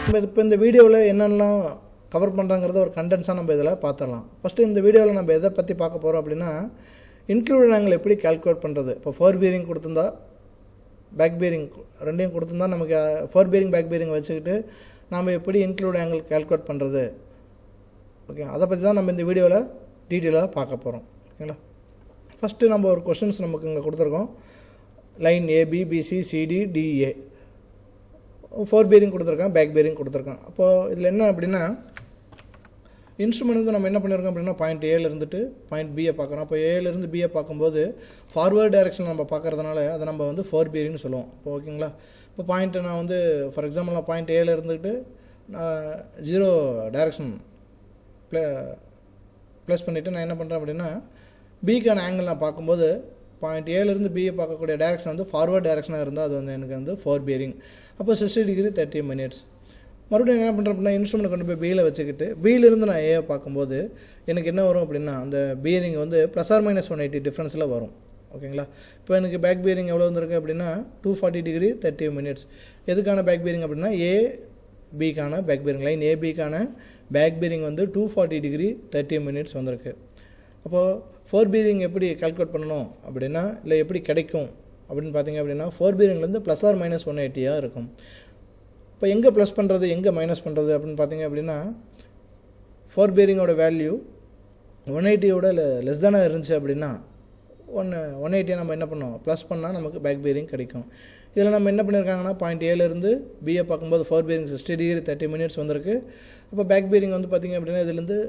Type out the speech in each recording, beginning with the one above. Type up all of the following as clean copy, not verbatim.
இப்போ இந்த வீடியோவில் என்னென்னலாம் கவர் பண்ணுறாங்கிறத ஒரு கண்டென்ஸாக நம்ம இதில் பார்த்துடலாம். ஃபஸ்ட்டு இந்த வீடியோவில் நம்ம எதை பற்றி பார்க்க போகிறோம் அப்படின்னா, இன்க்ளூடட் ஆங்கிள் எப்படி கால்குலேட் பண்ணுறது. இப்போ ஃபோர் பீரிங் கொடுத்துருந்தா பேக் பீரிங் ரெண்டையும் கொடுத்துருந்தா நமக்கு ஃபோர் பீரிங் பேக் பீரிங் வச்சுக்கிட்டு நாம் எப்படி இன்க்ளூட் ஆங்கிள் கால்குலேட் பண்ணுறது, ஓகே, அதை பற்றி தான் நம்ம இந்த வீடியோவில் டீட்டெயிலாக பார்க்க போகிறோம். ஓகேங்களா. ஃபஸ்ட்டு நம்ம ஒரு கொஷின்ஸ் நமக்கு இங்கே கொடுத்துருக்கோம். Line AB BC CD DA fore bearing கொடுத்துருக்கான், பேக் பீரிங் கொடுத்துருக்கான். அப்போது இதில் என்ன அப்படின்னா, இன்ஸ்ட்ருமெண்ட் வந்து நம்ம என்ன பண்ணியிருக்கோம் அப்படின்னா பாயிண்ட் ஏல இருந்துட்டு பாயிண்ட் பியை பார்க்குறோம். அப்போ ஏலேருந்து பியை பார்க்கும்போது ஃபார்வர்ட் டைரெக்ஷன் நம்ம பார்க்குறதுனால அதை நம்ம வந்து ஃபோர் பீரிங்னு சொல்லுவோம். இப்போ ஓகேங்களா. இப்போ பாயிண்ட்டு நான் வந்து ஃபார் எக்ஸாம்பிள் நான் பாயிண்ட் ஏல இருந்துக்கிட்டு நான் 0 டைரெக்ஷன் ப்ளஸ் பண்ணிவிட்டு நான் என்ன பண்ணுறேன் அப்படின்னா பிக்கான ஆங்கிள் நான் பார்க்கும்போது பாயிண்ட் ஏலேருந்து பியை பார்க்கக்கூடிய டைரெக்ஷன் வந்து ஃபார்வர்ட் டைரெக்ஷனாக இருந்தால் அது வந்து எனக்கு வந்து ஃபோர் பீரிங். அப்போ 60 டிகிரி 30 மினிட்ஸ். மறுபடியும் என்ன பண்ணுறேன் அப்படின்னா இன்ஸ்ட்ருமெண்ட் கொண்டு போய் பியில் வச்சுக்கிட்டு பியிலிருந்து நான் ஏயை பார்க்கும்போது எனக்கு என்ன வரும் அப்படின்னா அந்த பீரிங் வந்து ப்ளஸ் ஆர் மைனஸ் 180 டிஃப்ரென்ஸில் வரும். ஓகேங்களா. இப்போ எனக்கு பேக் பீரிங் எவ்வளோ வந்திருக்கு அப்படின்னா 240 டிகிரி 30 மினிட்ஸ். எதுக்கான பேக் பீரிங் அப்படின்னா ஏபிக்கான பேக் பீரிங், லைன் ஏபிக்கான பேக் பீரிங் வந்து 240 டிகிரி 30 மினிட்ஸ் வந்திருக்கு. அப்போது ஃபோர் பீரிங் எப்படி கால்குலேட் பண்ணணும் அப்படின்னா, இல்லை எப்படி கிடைக்கும் அப்படின்னு பார்த்தீங்க அப்படின்னா, ஃபோர் பீரிங்லேருந்து ப்ளஸ் ஆர் மைனஸ் 180 இருக்கும். இப்போ எங்கே ப்ளஸ் பண்ணுறது எங்கே மைனஸ் பண்ணுறது அப்படின்னு பார்த்தீங்க அப்படின்னா, ஃபோர் பீரிங்கோட வேல்யூ 180யோட லெஸ் தானே இருந்துச்சு அப்படின்னா 180 நம்ம என்ன பண்ணோம் ப்ளஸ் பண்ணால் நமக்கு பேக் பீரிங் கிடைக்கும். இதில் நம்ம என்ன பண்ணியிருக்காங்கன்னா பாயிண்ட் ஏலேருந்து பிஏ பார்க்கும்போது ஃபோர் பீரிங் 60 டிகிரி 30 மினிட்ஸ் வந்திருக்கு. அப்போ பேக் பீரிங் வந்து பார்த்திங்க அப்படின்னா இதுலேருந்து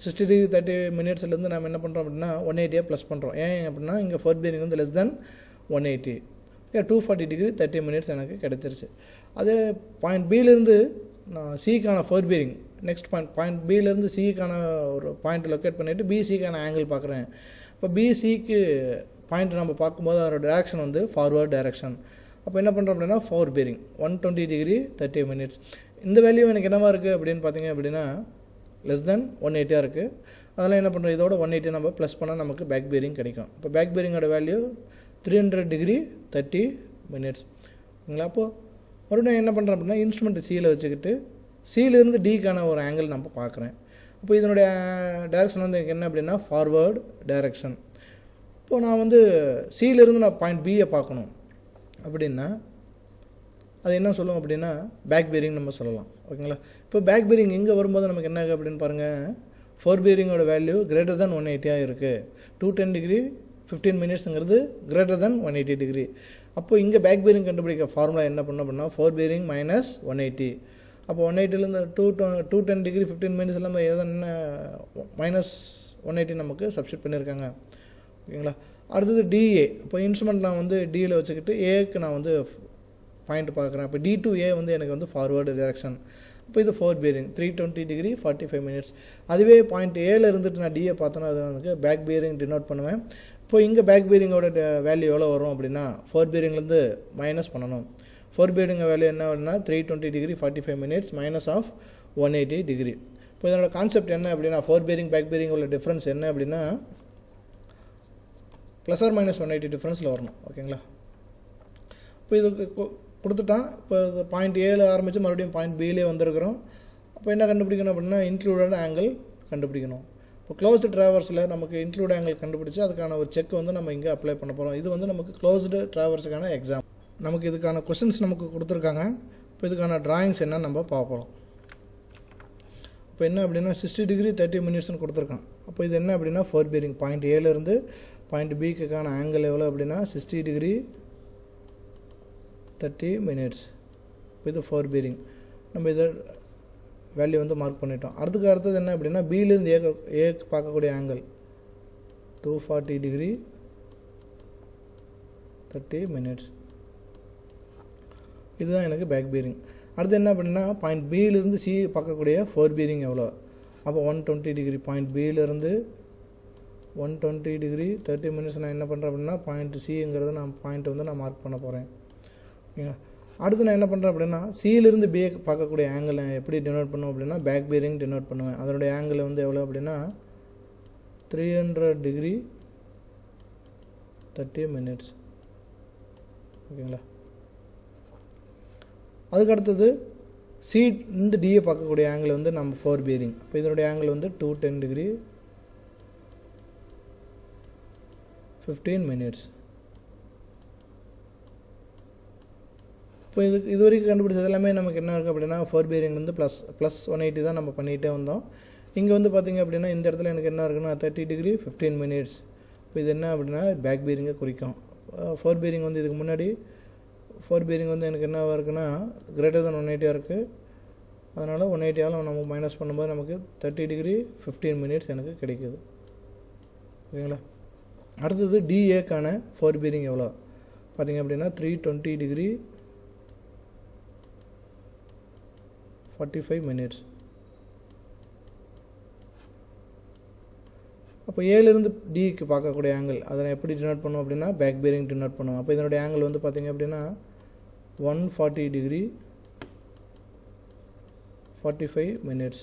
60 டிகிரி 30 மினிட்ஸ்லேருந்து நம்ம என்ன பண்ணுறோம் அப்படின்னா 180 ப்ளஸ் பண்ணுறோம். ஏன் அப்படின்னா இங்கே ஃபோர் பீரிங் வந்து லெஸ் தென் 180, 240 டிகிரி 30 மினிட்ஸ் எனக்கு கிடச்சிருச்சு. அதே பாயிண்ட் பியிலேருந்து நான் சிக்கான ஃபோர் பீரிங் நெக்ஸ்ட் பாயிண்ட் பியிலேருந்து சிக்கான ஒரு பாயிண்ட் லொக்கேட் பண்ணிவிட்டு பிசிக்கான ஆங்கிள் பார்க்குறேன். இப்போ பிசிக்கு பாயிண்ட் நம்ம பார்க்கும்போது அதோட டைரெக்ஷன் வந்து ஃபார்வர்ட் டைரெக்ஷன். அப்போ என்ன பண்ணுறோம் அப்படின்னா ஃபோர் பீரிங் 120 டிகிரி 30 மினிட்ஸ். இந்த வேல்யூ எனக்கு என்னவா இருக்குது அப்படின்னு பார்த்தீங்க அப்படின்னா லெஸ் தென் 180 இருக்குது. அதெல்லாம் என்ன பண்ணுறோம் இதோட 180 நம்ம ப்ளஸ் பண்ணால் நமக்கு பேக் பீரிங் கிடைக்கும். இப்போ பேக் பீரிங்கோட வேல்யூ 300 டிகிரி 30 மினிட்ஸ். ஓகேங்களா. அப்போது மறுபடியும் என்ன பண்ணுறேன் அப்படின்னா இன்ஸ்ட்ருமெண்ட் சியில் வச்சுக்கிட்டு சியிலேருந்து டிக்கான ஒரு ஆங்கிள் நம்ம பார்க்குறேன். அப்போ இதனுடைய டைரெக்ஷன் வந்து என்ன அப்படின்னா ஃபார்வர்டு டைரெக்ஷன். இப்போது நான் வந்து சியிலேருந்து நான் பாயிண்ட் பியை பார்க்கணும் அப்படின்னா அது என்ன சொல்லுவோம் அப்படின்னா பேக் பீரிங் நம்ம சொல்லலாம். ஓகேங்களா. இப்போ பேக் பீரிங் இங்கே வரும்போது நமக்கு என்ன ஆகுது அப்படின்னு பாருங்கள், ஃபோர் பீரிங்கோட வேல்யூ கிரேட்டர் தென் 180 இருக்குது. 210 டிகிரி 15 மினிட்ஸுங்கிறது கிரேட்டர் தென் 180 டிகிரி. அப்போ இங்கே பேக் பீரிங் கண்டுபிடிக்க ஃபார்முலா என்ன பண்ணோம் அப்படின்னா ஃபோர் பீரிங் மைனஸ் 180. அப்போ 180லேருந்து 210 டிகிரி 15 மினிட்ஸ் இல்லாமல் என்ன மைனஸ் 180 நமக்கு சப்ஸ்டிட் பண்ணியிருக்காங்க. ஓகேங்களா. அடுத்தது டிஏ. இப்போ இன்ஸ்ட்ருமெண்ட் நான் வந்து டியில் வச்சுக்கிட்டு ஏக்கு நான் வந்து பாயிண்ட் பார்க்குறேன். அப்போ டி டு ஏ வந்து எனக்கு வந்து ஃபார்வர்டு டைரெக்ஷன். இப்போ இது ஃபோர் பீரிங் 320 டிகிரி 45 மினிட்ஸ். அதுவே பாயிண்ட் ஏல இருந்துட்டு நான் டிஏ பார்த்தோன்னா அது வந்து பேக் பீரிங் டினோட் பண்ணுவேன். இப்போ இங்கே பேக் பீரிங்கோட வேல்யூ எவ்வளோ வரும் அப்படின்னா ஃபோர் பீரிங்லேருந்து மைனஸ் பண்ணணும். ஃபோர் பீரிங் வேல்யூ என்ன அப்படின்னா 320 degree 45 minutes minus of 180 degree. இப்போ இதனோட கான்செப்ட் என்ன அப்படின்னா ஃபோர் பீரிங் பேக் பீரிங் உள்ள டிஃப்ரென்ஸ் என்ன அப்படின்னா ப்ளஸ் ஆர் மைனஸ் 180 டிஃப்ரென்ஸில் வரணும். ஓகேங்களா. இப்போ இதுக்கு கொடுத்துட்டான். இப்போ பாயிண்ட் ஏல ஆரம்பித்து மறுபடியும் பாயிண்ட் பியிலே வந்திருக்கிறோம். அப்போ என்ன கண்டுபிடிக்கணும் அப்படின்னா இன்க்ளூடட் ஆங்கிள் கண்டுபிடிக்கணும். இப்போ க்ளோஸ்டு ட்ராவர்ஸில் நமக்கு இன்க்ளூட் ஆங்கிள் கண்டுபிடிச்சி அதுக்கான ஒரு செக் வந்து நம்ம இங்கே அப்ளை பண்ண போகிறோம். இது வந்து நமக்கு க்ளோஸ்டு ட்ராவர்ஸுக்கான எக்ஸாம். நமக்கு இதுக்கான கொஷின்ஸ் நமக்கு கொடுத்துருக்காங்க. இப்போ இதுக்கான ட்ராயிங்ஸ் என்ன நம்ம பார்ப்போம். இப்போ என்ன அப்படின்னா 60 டிகிரி 30 மினிட்ஸ்னு கொடுத்துருக்கான். அப்போ இது என்ன அப்படின்னா ஃபோர் பீரிங் பாயிண்ட் ஏலேருந்து பாயிண்ட் பிக்குக்கான ஆங்கிள் எவ்வளோ அப்படின்னா 60 டிகிரி 30 மினிட்ஸ். இது ஃபோர் பீரிங் நம்ம இதை வேல்யூ வந்து மார்க் பண்ணிட்டோம். அடுத்தது என்ன அப்படின்னா பியிலேருந்து ஏக்கு பார்க்கக்கூடிய ஆங்கிள் 240 டிகிரி 30 மினிட்ஸ். இதுதான் எனக்கு பேக் பீரிங். அடுத்து என்ன அப்படின்னா பாயிண்ட் பியிலேருந்து சி பார்க்கக்கூடிய ஃபோர் பீரிங் எவ்வளோ. அப்போ 120 டிகிரி பாயிண்ட் பியிலேருந்து 120 டிகிரி 30 மினிட்ஸ் நான் என்ன பண்ணுறேன் அப்படின்னா பாயிண்ட் சிங்கிறத நான் பாயிண்ட் வந்து நான் மார்க் பண்ண போகிறேன். ஓகேங்களா. அடுத்து நான் என்ன பண்ணுறேன் அப்படின்னா சியிலிருந்து பிஏ பார்க்கக்கூடிய ஆங்கிள் எப்படி டினோட் பண்ணுவோம் அப்படின்னா பேக் பீரிங் டினோட் பண்ணுவேன். அதனுடைய ஆங்கிள் வந்து எவ்வளோ அப்படின்னா 300 டிகிரி 30 மினிட்ஸ். ஓகேங்களா. அதுக்கு அடுத்தது சி இந்த டியை பார்க்கக்கூடிய ஆங்கிள் வந்து நம்ம 4 bearing. இப்போ இதனுடைய ஆங்கிள் வந்து 210 degree 15 minutes. இப்போ இது வரைக்கும் கண்டுபிடிச்சது எல்லாமே நமக்கு என்ன இருக்குது அப்படின்னா 4 bearing வந்து ப்ளஸ் 180 தான் நம்ம பண்ணிகிட்டே வந்தோம். இங்கே வந்து பார்த்திங்க அப்படின்னா இந்த இடத்துல எனக்கு என்ன இருக்குன்னா 30 degree 15 minutes. இப்போ இது என்ன அப்படின்னா பேக் பீரிங்கை குறிக்கும். 4 bearing வந்து இதுக்கு முன்னாடி 4 bearing வந்து எனக்கு என்னவாக இருக்குன்னா கிரேட்டர் தென் 180 இருக்குது. அதனால் 180ஆல் நம்ம மைனஸ் பண்ணும்போது நமக்கு 30 degree 15 minutes எனக்கு கிடைக்குது. ஓகேங்களா. அடுத்தது டிஏக்கான 4 bearing எவ்வளோ பார்த்திங்க அப்படின்னா 320 degree 45 minutes. அப்போ ஏலேருந்து டிக்கு பார்க்கக்கூடிய ஆங்கிள் அதை எப்படி டினோட் பண்ணுவோம் அப்படின்னா பேக் பீரிங் டினோட் பண்ணுவோம். அப்போ இதனுடைய ஆங்கிள் வந்து பார்த்திங்க அப்படின்னா 140 degree 45 minutes.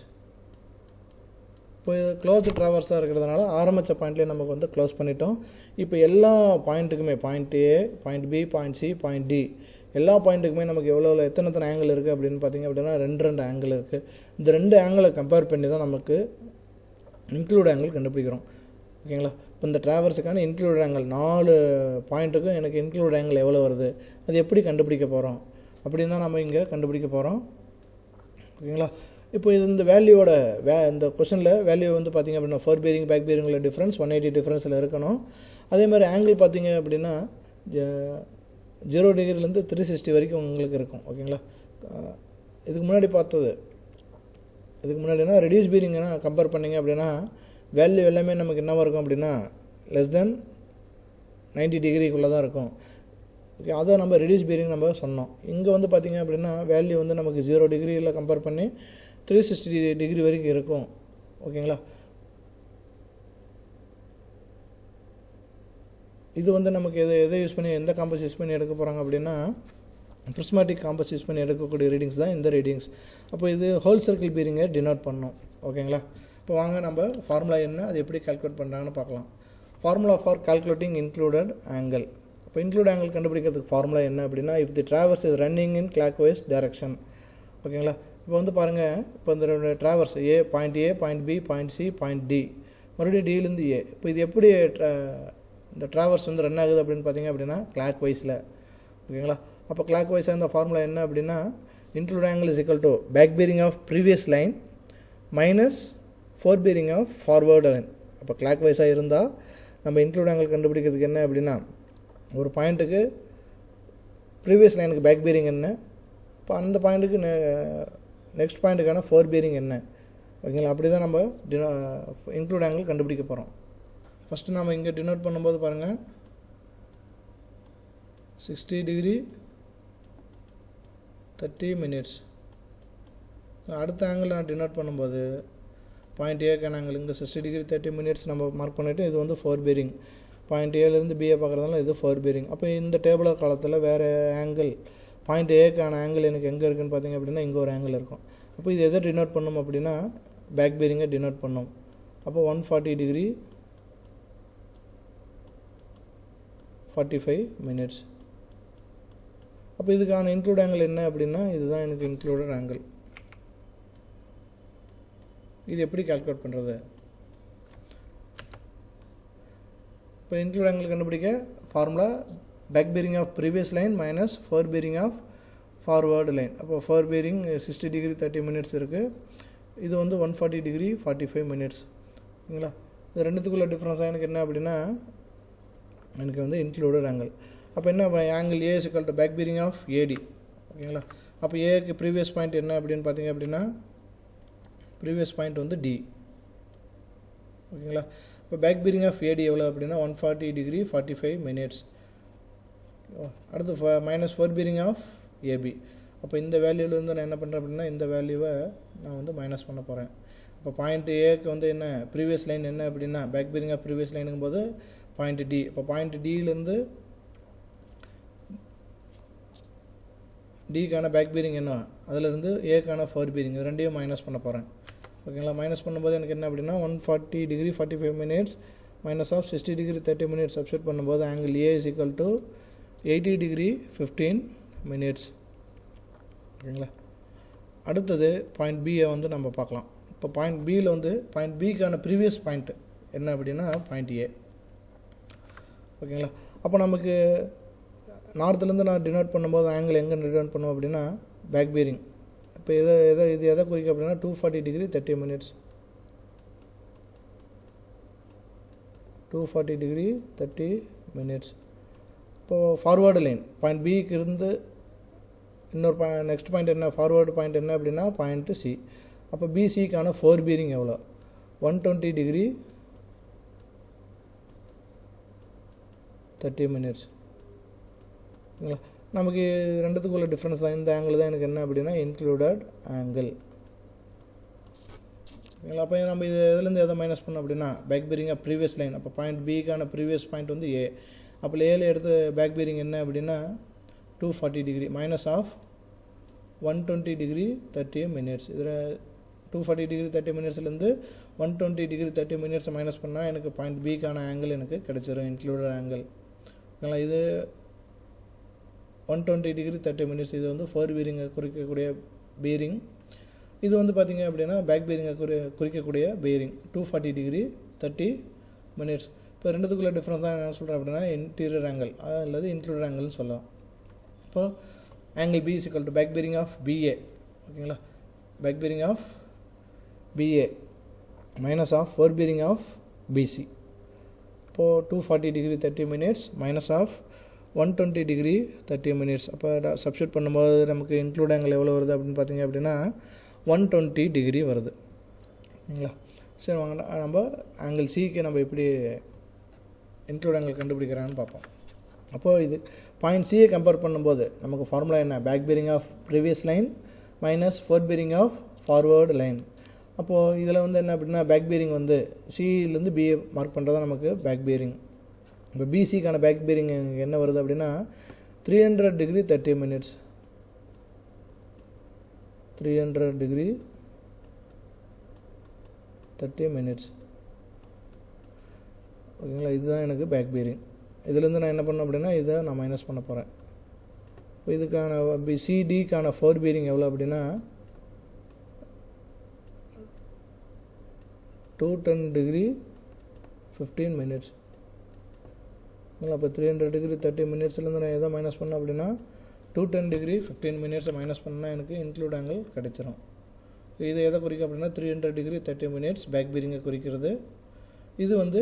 இப்போ இது க்ளோஸ் ட்ராவர்ஸாக இருக்கிறதுனால ஆரம்பித்த பாயிண்ட்லேயே நமக்கு வந்து க்ளோஸ் பண்ணிட்டோம். இப்போ எல்லா பாயிண்ட்டுக்குமே point A, point B, point C, point D எல்லா பாயிண்ட்டுக்குமே நமக்கு எத்தனை ஆங்கிள் இருக்குது அப்படின்னு பார்த்திங்க அப்படின்னா 2 ஆங்கிள் இருக்குது. இந்த 2 ஆங்கிளை கம்பேர் பண்ணி தான் நமக்கு இன்க்ளூட் ஆங்கிள் கண்டுபிடிக்கிறோம். ஓகேங்களா. இப்போ இந்த ட்ராவர்ஸுக்கான இன்க்ளூட் ஆங்கிள் 4 பாயிண்ட்டுக்கும் எனக்கு இன்க்ளூட் ஆங்கிள் எவ்வளோ வருது அது எப்படி கண்டுபிடிக்க போகிறோம் அப்படின்னு தான் நம்ம இங்கே கண்டுபிடிக்க போகிறோம். ஓகேங்களா. இப்போ இது இந்த வேல்யூவோட இந்த கொஷனில் வேல்யூ வந்து பார்த்திங்க அப்படின்னா 4 bearing பேக் பீரிங்கில் டிஃப்ரென்ஸ் 180 டிஃப்ரென்ஸில் இருக்கணும். அதே மாதிரி ஆங்கிள் பார்த்திங்க அப்படின்னா 0 டிகிரிலேருந்து 360 வரைக்கும் உங்களுக்கு இருக்கும். ஓகேங்களா. இதுக்கு முன்னாடினா ரெடியூஸ் பீரிங்னா கம்பேர் பண்ணிங்க அப்படின்னா வேல்யூ எல்லாமே நமக்கு என்னவாக இருக்கும் அப்படின்னா லெஸ் தென் 90 டிகிரிக்குள்ளே தான் இருக்கும். ஓகே, அதை நம்ம ரெடியூஸ் பீரிங் நம்ம சொன்னோம். இங்கே வந்து பார்த்திங்க அப்படின்னா வேல்யூ வந்து நமக்கு 0 டிகிரியில் கம்பேர் பண்ணி 360 டிகிரி வரைக்கும் இருக்கும். ஓகேங்களா. இது வந்து நமக்கு எதை யூஸ் பண்ணி எந்த காம்பஸ் யூஸ் பண்ணி எடுக்க போகிறாங்க அப்படின்னா ப்ரிஸ்மாட்டிக் காம்பஸ் யூஸ் பண்ணி எடுக்கக்கூடிய ரீடிங்ஸ் தான் இந்த ரீடிங்ஸ். அப்போ இது ஹோல் சர்க்கிள் பீரிங்கை டினோட் பண்ணோம். ஓகேங்களா. இப்போ வாங்க நம்ம ஃபார்முலா என்ன அது எப்படி கால்குலேட் பண்ணுறாங்கன்னு பார்க்கலாம். Formula for calculating included angle. இப்போ இன்க்ளூட் ஆங்கிள் கண்டுபிடிக்கிறதுக்கு ஃபார்முலா என்ன அப்படின்னா if the traverse is running in clockwise direction. ஓகேங்களா. இப்போ வந்து பாருங்கள், இப்போ இந்த traverse point A, point B, point C, point D, மறுபடியும் டியிலேருந்து ஏ. இப்போ இது எப்படி இந்த ட்ராவர்ஸ் வந்து ரன் ஆகுது அப்படின்னு பார்த்தீங்க அப்படின்னா கிளாக் வைஸில். ஓகேங்களா. அப்போ கிளாக் வைஸாக இந்த ஃபார்முலா என்ன அப்படின்னா include angle is equal to back bearing of previous line minus 4 bearing of forward line. அப்போ கிளாக் வைஸாக இருந்தால் நம்ம இன்க்ளூட் ஆங்கிள் கண்டுபிடிக்கிறதுக்கு என்ன அப்படின்னா ஒரு பாயிண்ட்டுக்கு ப்ரீவியஸ் லைனுக்கு பேக் பீரிங் என்ன, இப்போ அந்த பாயிண்ட்டுக்கு நெக்ஸ்ட் பாயிண்ட்டுக்கான 4 bearing என்ன. ஓகேங்களா. அப்படி தான் நம்ம இன்க்ளூட் ஆங்கிள் கண்டுபிடிக்க போகிறோம். ஃபஸ்ட்டு நம்ம இங்கே டினோட் பண்ணும்போது பாருங்கள் 60 degree 30 minutes. அடுத்த ஆங்கிள் நான் டினோட் பண்ணும்போது பாயிண்ட் ஏக்கான ஆங்கிள் இங்கே 60 degree 30 minutes நம்ம மார்க் பண்ணிவிட்டு இது வந்து 4 bearing. பாயிண்ட் ஏலேருந்து பிஏ பார்க்குறதுனால இது 4 bearing. அப்போ இந்த டேபிள் காலத்தில் வேறு ஆங்கிள் பாயிண்ட் ஏக்கான ஆங்கிள் எனக்கு எங்கே இருக்குதுன்னு பார்த்தீங்க அப்படின்னா இங்கே ஒரு ஆங்கிள் இருக்கும். அப்போ இது எதை டினோட் பண்ணோம் அப்படின்னா பேக் பீரிங்கை டினோட் பண்ணோம். அப்போ 140 degree 45 minutes. அப்போ இதுக்கான இன்க்ளூட் ஆங்கிள் என்ன அப்படின்னா இதுதான் எனக்கு இன்க்ளூடட் ஆங்கிள். இது எப்படி கால்குலேட் பண்ணுறது? இப்போ இன்க்ளூட் ஆங்கிள் கண்டுபிடிக்க formula back bearing of previous line minus 4 bearing of forward line. அப்போ 4 bearing 60 degree 30 minutes இருக்குது. இது வந்து 140 degree 45 minutes. ஓகேங்களா. இது ரெண்டுத்துக்குள்ள டிஃப்ரென்ஸாக எனக்கு என்ன அப்படின்னா எனக்கு வந்து இன்க்ளூடட் ஆங்கிள். அப்போ என்ன angle A is equal to back bearing of AD. ஓகேங்களா. அப்போ ஏக்கு ப்ரீவியஸ் பாயிண்ட் என்ன அப்படின்னு பார்த்தீங்க அப்படின்னா ப்ரீவியஸ் பாயிண்ட் வந்து டி. ஓகேங்களா. இப்போ பேக் பீரிங் ஆஃப் ஏடி எவ்வளோ அப்படின்னா 140 degree 45 minutes. அடுத்து மைனஸ் 4 bearing ஆஃப் ஏபி. அப்போ இந்த வேல்யூலேருந்து நான் என்ன பண்ணுறேன் அப்படின்னா இந்த வேல்யூவை நான் வந்து மைனஸ் பண்ண போகிறேன். இப்போ பாயிண்ட் ஏக்கு வந்து என்ன ப்ரீவியஸ் லைன் என்ன அப்படின்னா பேக் பீரிங் ஆஃப் ப்ரீவியஸ் லைனுங்கும் போது பாயிண்ட் டி. இப்போ பாயிண்ட் டியிலேருந்து டிக்கான பேக் பீரிங் என்ன அதிலிருந்து ஏக்கான 4 bearing இது ரெண்டையும் மைனஸ் பண்ண போகிறேன். ஓகேங்களா. மைனஸ் பண்ணும்போது எனக்கு என்ன அப்படின்னா 140 degree 45 minutes minus of 60 degree 30 minutes substitute பண்ணும்போது angle A is equal to 80 degree 15 minutes. ஓகேங்களா. அடுத்தது பாயிண்ட் பியை வந்து நம்ம பார்க்கலாம். இப்போ பாயிண்ட் பியில் வந்து பாயிண்ட் பிக்கான ப்ரீவியஸ் பாயிண்ட் என்ன அப்படின்னா பாயிண்ட் ஏ. ஓகேங்களா? அப்போ நமக்கு நார்த்துலேருந்து நான் டினோட் பண்ணும்போது ஆங்கிள் எங்கே டினோட் பண்ணுவோம் அப்படின்னா பேக் பீரிங். இப்போ இது எதை குறிக்கும் அப்படின்னா 240 டிகிரி 30 மினிட்ஸ். 240 degree 30 minutes. இப்போது ஃபார்வேர்டு லைன் பாயிண்ட் பிக்கு இருந்து இன்னொரு நெக்ஸ்ட் பாயிண்ட் என்ன, ஃபார்வேர்டு பாயிண்ட் என்ன அப்படின்னா பாயிண்ட் சி. அப்போ பிசிக்கான ஃபோர் பீரிங் எவ்வளோ? 120 டிகிரி 30 மினிட்ஸ். ஓகேங்களா? நமக்கு ரெண்டுத்துக்குள்ள டிஃப்ரென்ஸ் தான். இந்த ஆங்கிள் தான் எனக்கு என்ன அப்படின்னா இன்க்ளூடட் ஆங்கிள். ஓகேங்களா? அப்போ நம்ம இது எதுலேருந்து எதை மைனஸ் பண்ணோம் அப்படின்னா back bearing of previous line. அப்போ பாயிண்ட் பிக்கான ப்ரீவியஸ் பாயிண்ட் வந்து ஏ. அப்போ ஏல எடுத்து பேக் பீரிங் என்ன அப்படின்னா 240 degree minus of 120 degree 30 minutes. இதில் 240 டிகிரி 30 மினிட்ஸ்லேருந்து 120 டிகிரி 30 மினிட்ஸை மைனஸ் பண்ணால் எனக்கு பாயிண்ட் பிக்கான ஆங்கிள் எனக்கு கிடச்சிரும், இன்க்ளூடட் ஆங்கிள். ஓகேங்களா? இது 120 டிகிரி 30 மினிட்ஸ். இது வந்து ஃபோர் பீரிங்கை குறிக்கக்கூடிய பீரிங். இது வந்து பார்த்திங்க அப்படின்னா பேக் பீரிங்கை குறிக்கக்கூடிய பீரிங் 240 டிகிரி 30 மினிட்ஸ். இப்போ ரெண்டுத்துக்குள்ள டிஃப்ரென்ஸ் தான் என்ன சொல்கிறேன் அப்படின்னா இன்டீரியர் ஆங்கிள் அல்லது இன்க்ளூடட் ஆங்கிள்னு சொல்லலாம். இப்போ angle B is equal to back bearing of BA. ஓகேங்களா? Back bearing of BA minus of fore bearing of BC. இப்போது 240 degree 30 minutes minus of 120 degree 30 minutes. அப்போ சப்ஸ்டியூட் பண்ணும்போது நமக்கு இன்க்ளூட் ஆங்கிள் எவ்வளோ வருது அப்படின்னு பார்த்தீங்க அப்படின்னா 120 டிகிரி வருது. ஓகேங்களா? சரி, வாங்க நம்ம ஆங்கிள் சிக்கு நம்ம எப்படி இன்க்ளூட் ஆங்கிள் கண்டுபிடிக்கிறான்னு பார்ப்போம். அப்போது இது பாயிண்ட் சியை கம்பேர் பண்ணும்போது நமக்கு ஃபார்முலா என்ன? Back bearing of previous line minus fore bearing of forward line. அப்போது இதில் வந்து என்ன அப்படின்னா பேக் பீரிங் வந்து சியிலேருந்து பிஏ மார்க் பண்ணுறதா நமக்கு பேக் பீரிங். இப்போ பிசிக்கான பேக் பீரிங் என்ன வருது அப்படின்னா 300 டிகிரி 30 மினிட்ஸ். 300 degree 30 minutes. ஓகேங்களா? இதுதான் எனக்கு பேக் பீரிங். இதுலேருந்து நான் என்ன பண்ணேன் அப்படின்னா இதை நான் மைனஸ் பண்ண போகிறேன். இப்போ இதுக்கான சிடிக்கான ஃபோர் பீரிங் எவ்வளோ அப்படின்னா 210 டிகிரி 15 மினிட்ஸ். அப்போ 300 டிகிரி 30 மினிட்ஸ்லேருந்து நான் எதை மைனஸ் பண்ணேன் அப்படின்னா 210 டிகிரி 15 மினிட்ஸை மைனஸ் பண்ணால் எனக்கு இன்க்ளூட் ஆங்கிள் கிடைச்சிரும். இது எதை குறிக்கும் அப்படின்னா 300 டிகிரி 30 மினிட்ஸ் பேக் பீரிங்கை குறிக்கிறது. இது வந்து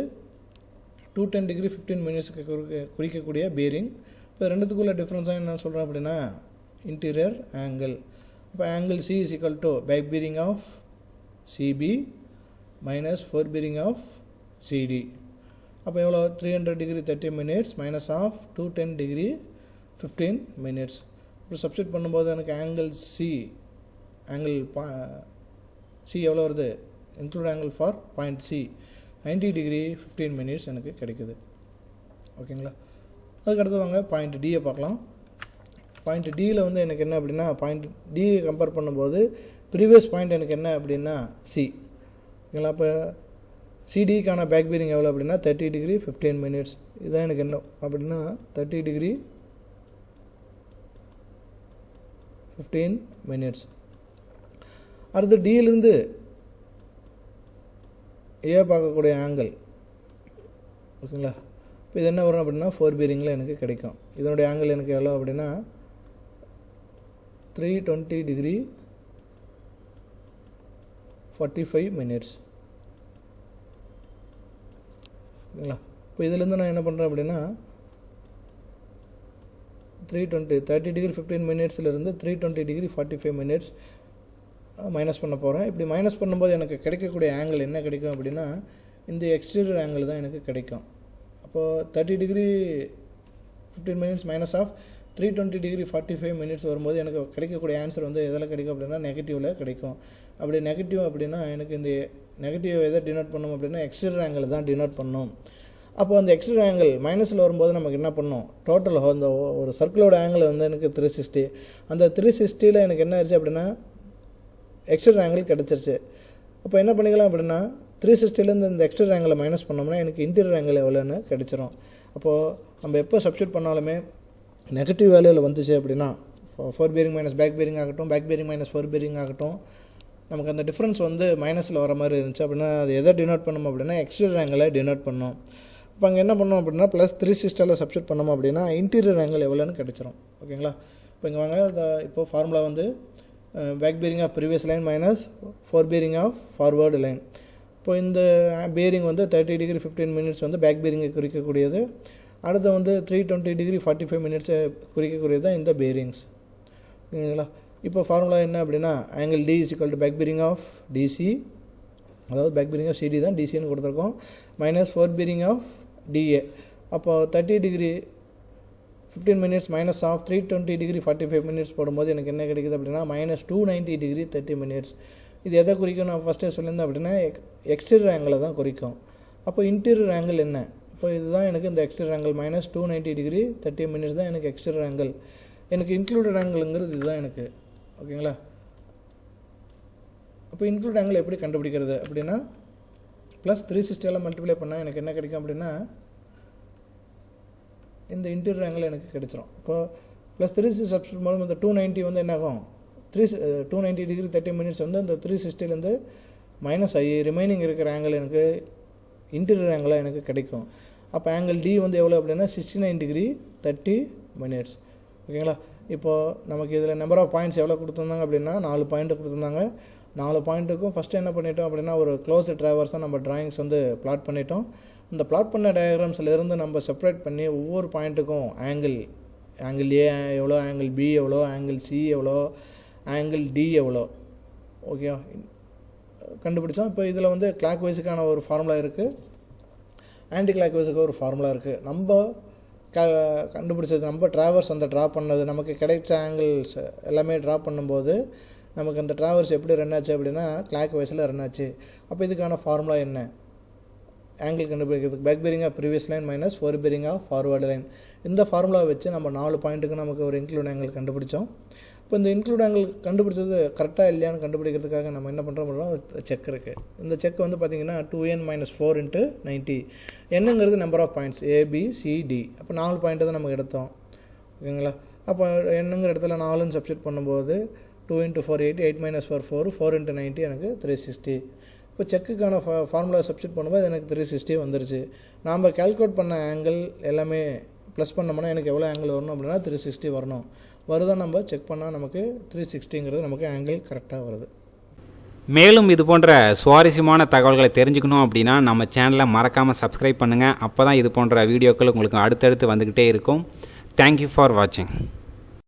210 டிகிரி 15 மினிட்ஸுக்கு குறிக்கக்கூடிய பீரிங். இப்போ ரெண்டுத்துக்குள்ள டிஃப்ரென்ஸாக என்ன சொல்கிறேன் அப்படின்னா இன்டீரியர் ஆங்கிள். இப்போ angle C is equal to back bearing of CB minus fore bearing of CD. அப்போ எவ்வளோ 300 degree 30 minutes minus of 210 degree 15 minutes. இப்போ சப்ஸ்டியூட் பண்ணும்போது எனக்கு ஆங்கிள் சி எவ்வளோ வருது? Include angle for point C 90 degree 15 minutes எனக்கு கிடைக்குது. ஓகேங்களா? அதுக்கடுத்து வாங்க பாயிண்ட் டியை பார்க்கலாம். பாயிண்ட் டியில் வந்து எனக்கு என்ன அப்படின்னா பாயிண்ட் டியை கம்பேர் பண்ணும்போது ப்ரீவியஸ் பாயிண்ட் எனக்கு என்ன அப்படின்னா சி. ஓகேங்களா? இப்போ சிடிக்கான பேக் பீரிங் எவ்வளோ அப்படின்னா 30 டிகிரி 15 மினிட்ஸ். இதுதான் எனக்கு என்ன அப்படின்னா 30 டிகிரி 15 மினிட்ஸ். அடுத்து டியிலிருந்து ஏ பார்க்கக்கூடிய ஆங்கிள். ஓகேங்களா? இப்போ இது என்ன வரும் அப்படின்னா ஃபோர் பீரிங்கில் எனக்கு கிடைக்கும். இதனுடைய ஆங்கிள் எனக்கு எவ்வளோ அப்படின்னா 320 டிகிரி 45 மினிட்ஸ். ஓகேங்களா? இப்போ இதிலேருந்து நான் என்ன பண்ணுறேன் அப்படின்னா 30 டிகிரி 15 மினிட்ஸ்லேருந்து 320 டிகிரி 45 மினிட்ஸ் மைனஸ் பண்ண போகிறேன். இப்படி மைனஸ் பண்ணும்போது எனக்கு கிடைக்கக்கூடிய ஆங்கிள் என்ன கிடைக்கும் அப்படின்னா இந்த எக்ஸ்டீரியர் ஆங்கிள் தான் எனக்கு கிடைக்கும். அப்போது 30 degree 15 minutes minus of 320 degree 45 minutes வரும்போது எனக்கு கிடைக்கக்கூடிய ஆன்சர் வந்து எதில் கிடைக்கும் அப்படின்னா நெகட்டிவில் கிடைக்கும். அப்படி நெகட்டிவ் அப்படின்னா எனக்கு இந்த நெகட்டிவ் எதை டினோட் பண்ணணும் அப்படின்னா எக்ஸ்டீரியர் ஆங்கிள் தான் டினோட் பண்ணணும். அப்போ அந்த எக்ஸ்டீரியர் ஆங்கிள் மைனஸில் வரும்போது நமக்கு என்ன பண்ணணும், டோட்டல் அந்த ஒரு சர்க்கிளோட ஆங்கிள் வந்து எனக்கு 360. அந்த 360ல் எனக்கு என்ன ஆயிடுச்சு அப்படின்னா எக்ஸ்டீரியர் ஆங்கிள் கிடச்சிருச்சு. அப்போ என்ன பண்ணிக்கலாம் அப்படின்னா 360லேருந்து இந்த எக்ஸ்டீரியர் ஆங்கிளை மைனஸ் பண்ணோம்னா எனக்கு இன்டீரியர் ஆங்கிள் எவ்வளோன்னு கிடச்சிரும். அப்போது நம்ம எப்போ சப்ஸ்டியூட் பண்ணாலுமே நெகட்டிவ் வேல்யூவில் வந்துச்சு அப்படின்னா fore bearing minus back bearing ஆகட்டும், back bearing minus fore bearing ஆகட்டும், நமக்கு அந்த டிஃப்ரென்ஸ் வந்து மைனஸில் வர மாதிரி இருந்துச்சு அப்படின்னா அது எதை டினோட் பண்ணோம் அப்படின்னா எக்ஸ்டீரியர் ஆங்கிளை டினோட் பண்ணோம். இப்போ அங்கே என்ன பண்ணோம் அப்படின்னா ப்ளஸ் 360 சப்ஸ்டியூட் பண்ணோம் அப்படின்னா இன்டீரியர் ஆங்கிள் எவ்வளோன்னு கிடச்சிரும். ஓகேங்களா? இப்போ இங்கே வாங்க, இப்போ ஃபார்முலா வந்து back bearing of previous line minus fore bearing of forward line. இப்போ இந்த பேரிங் வந்து 30 டிகிரி 15 மினிட்ஸ் வந்து பேக் பேரிங்கை குறிக்கக்கூடியது. அடுத்து வந்து 320 டிகிரி 45 மினிட்ஸை குறிக்கக்கூடியது தான் இந்த பேரிங்ஸ். ஓகேங்களா? இப்போ ஃபார்முலா என்ன அப்படின்னா angle D is equal to back bearing of DC, அதாவது பேக் பேரிங் ஆஃப் சிடி தான் டிசின்னு கொடுத்துருக்கோம், minus fore bearing of DA. அப்போ 30 degree 15 minutes minus of 320 degree 45 minutes போடும்போது எனக்கு என்ன கிடைக்குது அப்படின்னா மைனஸ் 290 டிகிரி 30 மினிட்ஸ். இது எதை குறிக்கும் நான் ஃபஸ்ட்டே சொல்லியிருந்தேன் அப்படின்னா எக்ஸ்டீரியர் ஆங்கிளை தான் குறிக்கும். அப்போ இன்டீரியர் ஆங்கிள் என்ன? இப்போ இதுதான் எனக்கு இந்த exterior angle minus 290 degree 30 minutes தான் எனக்கு எக்ஸ்டீரியர் ஆங்கிள். எனக்கு இன்க்ளூடட் ஆங்கிள்ங்கிறது இதுதான் எனக்கு. ஓகேங்களா? அப்போ இன்க்ளூட் ஆங்கிள் எப்படி கண்டுபிடிக்கிறது அப்படின்னா ப்ளஸ் 360 மல்டிப்ளை பண்ணால் எனக்கு என்ன கிடைக்கும் அப்படின்னா இந்த இன்டீரியர் ஆங்கிள் எனக்கு கிடைச்சிரும். இப்போ ப்ளஸ் 360 சப்ஸ்டியூட் பண்ணும்போது இந்த 290 வந்து என்ன ஆகும், 290 டிகிரி 30 மினிட்ஸ் வந்து இந்த 360லேருந்து மைனஸ் ஆகி ரிமைனிங் இருக்கிற ஆங்கிள் எனக்கு இன்டீரியர் ஆங்கிளாக எனக்கு கிடைக்கும். அப்போ ஆங்கிள் டி வந்து எவ்வளோ அப்படின்னா 69 டிகிரி 30 மினிட்ஸ். ஓகேங்களா? இப்போது நமக்கு இதில் நம்பர் ஆஃப் பாயிண்ட்ஸ் எவ்வளோ கொடுத்துருந்தாங்க அப்படின்னா 4 பாயிண்ட்டு கொடுத்துருந்தாங்க. 4 பாயிண்ட்டுக்கும் ஃபஸ்ட்டு என்ன பண்ணிட்டோம் அப்படின்னா ஒரு க்ளோஸ் ட்ராவர்ஸாக நம்ம ட்ராயிங்ஸ் வந்து பிளாட் பண்ணிட்டோம். இந்த பிளாட் பண்ண டயக்ராம்ஸ்லேருந்து நம்ம செப்பரேட் பண்ணி ஒவ்வொரு பாயிண்ட்டுக்கும் ஆங்கிள் ஏ எவ்வளோ, ஆங்கிள் பி எவ்வளோ, ஆங்கிள் சி எவ்வளோ, ஆங்கிள் டி எவ்வளோ, ஓகே கண்டுபிடிச்சோம். இப்போ இதில் வந்து கிளாக் வைஸுக்கான ஒரு ஃபார்முலா இருக்குது, ஆன்டி கிளாக் வைஸுக்கு ஒரு ஃபார்முலா இருக்குது. நம்ம கண்டுபிடிச்சது நம்ம ட்ராவர்ஸ் அந்த ட்ரா பண்ணது நமக்கு கிடைச்ச ஆங்கிள்ஸ் எல்லாமே ட்ரா பண்ணும்போது நமக்கு அந்த ட்ராவர்ஸ் எப்படி ரன் ஆச்சு அப்படின்னா கிளாக் வைஸில் ரன் ஆச்சு. அப்போ இதுக்கான ஃபார்முலா என்ன? ஆங்கிள் கண்டுபிடிக்கிறதுக்கு back bearing of previous line minus fore bearing of forward line. இந்த ஃபார்முலா வச்சு நம்ம 4 பாயிண்ட்டுக்கு நமக்கு ஒரு இன்க்ளூட் ஆங்கிள் கண்டுபிடிச்சோம். இப்போ இந்த இன்க்ளூட் ஆங்கிள் கண்டுபிடிச்சது கரெக்டாக இல்லையான்னு கண்டுபிடிக்கிறதுக்காக நம்ம என்ன பண்ணுறோம், செக் இருக்குது. இந்த செக் வந்து பார்த்திங்கன்னா 2n - 4 × 90. என்னங்கிறது நம்பர் ஆஃப் பாயிண்ட்ஸ் ABCD. அப்போ 4 பாயிண்ட்டு தான் நமக்கு எடுத்தோம். ஓகேங்களா? அப்போ என்னங்கிற இடத்துல 4ன்னு சப்ஸ்டியூட் பண்ணும்போது 2 × 4 8, 8 - 4 4, 4 × 90 எனக்கு 360. இப்போ செக்குக்கான ஃபார்முலா சப்ஸ்டியூட் பண்ணும்போது எனக்கு 360 வந்துருச்சு. நாம் கால்குலேட் பண்ண ஆங்கிள் எல்லாமே ப்ளஸ் பண்ணோம்னா எனக்கு எவ்வளோ ஆங்கிள் வரணும் அப்படின்னா 360 வரணும். வருதான் நம்ம செக் பண்ணால் நமக்கு 360ங்கிறது நமக்கு ஆங்கிள் கரெக்டாக வருது. மேலும் இது போன்ற சுவாரஸ்யமான தகவல்களை தெரிஞ்சுக்கணும் அப்படின்னா நம்ம சேனலை மறக்காமல் சப்ஸ்கிரைப் பண்ணுங்கள். அப்போ தான் இது போன்ற வீடியோக்கள் உங்களுக்கு அடுத்தடுத்து வந்துக்கிட்டே இருக்கும். தேங்க்யூ ஃபார் வாட்சிங்.